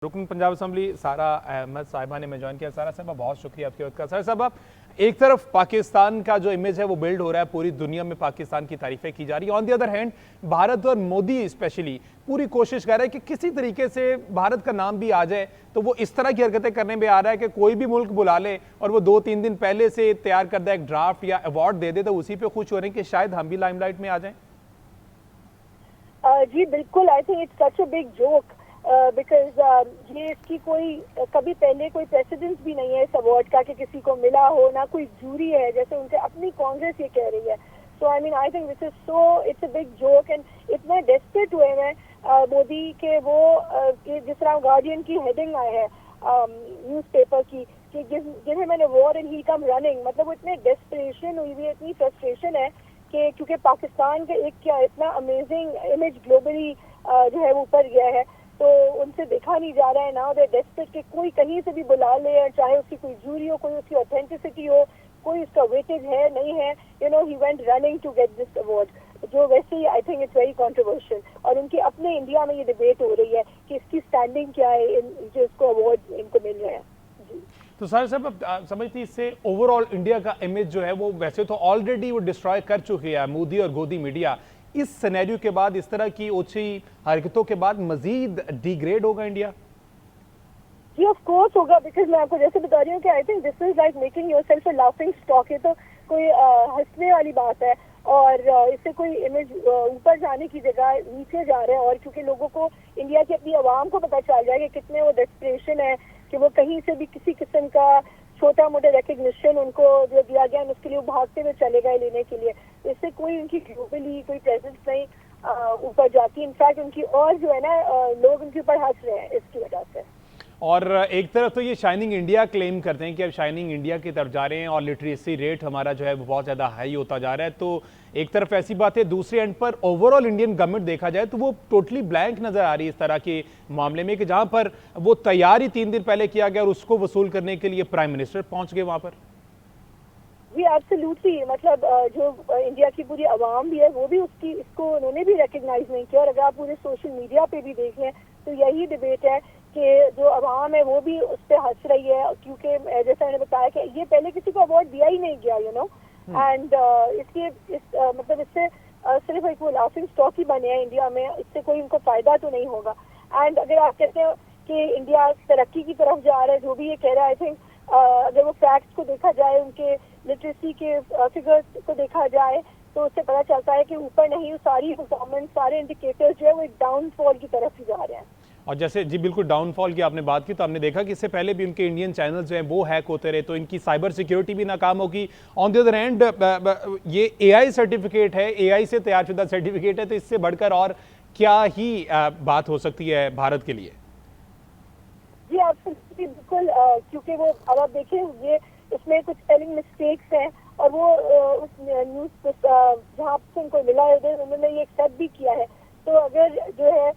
रुकन पंजाब असम्बली सारा अहमद साहिबा ने मैं ज्वाइन किया। सारा साहबा बहुत शुक्रिया आपके वक्त का। सारा साहबा, एक तरफ पाकिस्तान का जो इमेज है वो बिल्ड हो रहा है, पूरी दुनिया में पाकिस्तान की तारीफें की जा रही है। On the other hand Bharat और मोदी स्पेशली पूरी कोशिश कर रहे हैं कि किसी तरीके से भारत का नाम भी आ जाए। तो वो इस तरह की हरकतें करने में आ रहा है कि कोई भी मुल्क बुला ले और वो 2-3 दिन पहले से तैयार करदा एक ड्राफ्ट या अवार्ड दे दे, तो उसी पे खुश हो रहे हैं कि शायद हम भी लाइमलाइट में आ जाएं। जी बिल्कुल, आई think it's such a big joke because ये इसकी कोई कभी पहले कोई प्रेसिडेंस भी नहीं है इस अवार्ड का कि किसी को मिला हो, ना कोई जूरी है, जैसे उनसे अपनी कांग्रेस ये कह रही है। So I mean I think this is so it's a big joke and इतना डेस्परेट हुए हैं मोदी के वो जिस तरह गार्डियन की हेडिंग आई है न्यूज़पेपर की कि give him an award and he come running, मतलब वो इतने डेस्परेशन हुई हुई है, इतनी फ्रस्ट्रेशन है कि क्योंकि पाकिस्तान का एक क्या इतना अमेजिंग इमेज ग्लोबली जो है वो ऊपर गया है, तो उनसे देखा नहीं जा रहा है ना। दे डेस्परेट कि कोई कहीं से भी बुला ले, चाहे उसकी कोई जूरी हो, कोई उसकी ऑथेंटिसिटी हो, कोई उसका वेटेज है नहीं है, you know he went running to get this award, जो वैसे ही I think it's very controversial. और उनके अपने इंडिया में ये डिबेट हो रही है कि इसकी स्टैंडिंग क्या है, जो इसको अवार्ड इनको मिल रहे हैं। जी तो सर साहब समझती इससे ओवरऑल इंडिया का इमेज जो है वो वैसे तो ऑलरेडी वो डिस्ट्रॉय कर चुकी है मोदी और गोदी मीडिया। इस सिनेरियो के बाद, इस तरह की ओछी हरकतों के बाद मजीद डिग्रेड होगा इंडिया? जी ऑफ कोर्स होगा, बिकॉज मैं आपको जैसे बता रही हूँ कि आई think this is like making yourself a laughing stock. ये तो कोई हंसने वाली बात है और इससे कोई इमेज ऊपर जाने की जगह नीचे जा रहा है। और क्योंकि लोगों को, इंडिया की अपनी आवाम को पता चल जाए कि कितने वो डेस्परेशन है कि वो कहीं से भी किसी किस्म का छोटा मोटा रिकग्निशन उनको जो दिया गया उसके लिए वो भागते हुए चले गए लेने के लिए। इससे कोई उनकी ग्लोबली कोई प्रेजेंस नहीं ऊपर जाती। इनफैक्ट उनकी और जो है ना लोग उनके ऊपर हंस रहे हैं इसकी वजह से। और एक तरफ तो ये शाइनिंग इंडिया क्लेम करते हैं कि अब शाइनिंग इंडिया की तरफ जा रहे हैं और लिटरेसी रेट हमारा जो है वो बहुत ज़्यादा हाई होता जा रहा है। तो एक तरफ ऐसी बात है, दूसरे एंड पर ओवरऑल इंडियन गवर्नमेंट देखा जाए तो वो टोटली ब्लैंक नजर आ रही है इस तरह के मामले में, कि जहां पर वो तैयारी 3 दिन पहले किया गया और उसको वसूल करने के लिए प्राइम मिनिस्टर पहुंच गए वहां पर। जी एब्सोल्युटली, मतलब जो इंडिया की पूरी आवाम भी है वो भी इसको उन्होंने भी रिकग्नाइज नहीं किया। और अगर आप पूरे सोशल मीडिया पे भी देखें तो यही डिबेट है कि जो आवाम है वो भी उस पर हंस रही है, क्योंकि जैसा मैंने बताया कि ये पहले किसी को अवार्ड दिया ही नहीं गया, यू नो। एंड मतलब इससे सिर्फ एक वो लाफिंग स्टॉक ही बने हैं इंडिया में, इससे कोई उनको फायदा तो नहीं होगा। एंड अगर आप कहते हैं कि इंडिया तरक्की की तरफ जा रहा है, जो भी ये कह रहा है, आई थिंक अगर वो फैक्ट्स को देखा जाए, उनके लिटरेसी के फिगर्स को देखा जाए, तो उससे पता चलता है कि ऊपर नहीं, सारी परफॉर्मेंस, सारे इंडिकेटर्स जो है वो एक डाउनफॉल की तरफ ही जा रहे हैं। और जैसे जी बिल्कुल डाउनफॉल की आपने बात की, तो हमने देखा कि इससे पहले भी उनके इंडियन चैनल्स जो हैं वो हैक होते रहे, तो इनकी साइबर सिक्योरिटी भी नाकाम होगी। ऑन द अदर हैंड ये एआई सर्टिफिकेट है, एआई से तैयारशुदा सर्टिफिकेट है, तो इससे बढ़कर और क्या ही बात हो सकती है भारत के लिए? जी आप बिल्कुल, क्योंकि वो अब आप देखें ये इसमें कुछ स्पेलिंग मिस्टेक्स हैं और वो उस न्यूज़ जहाँ से उनको मिला है उन्होंने ये एक्सेप्ट भी किया है। तो अगर जो है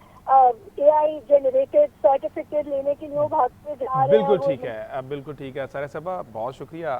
एआई जनरेटेड सर्टिफिकेट लेने के लिए वो भागते जा रहे हैं। बिल्कुल ठीक है, बिल्कुल ठीक है। सारा साहबा बहुत शुक्रिया।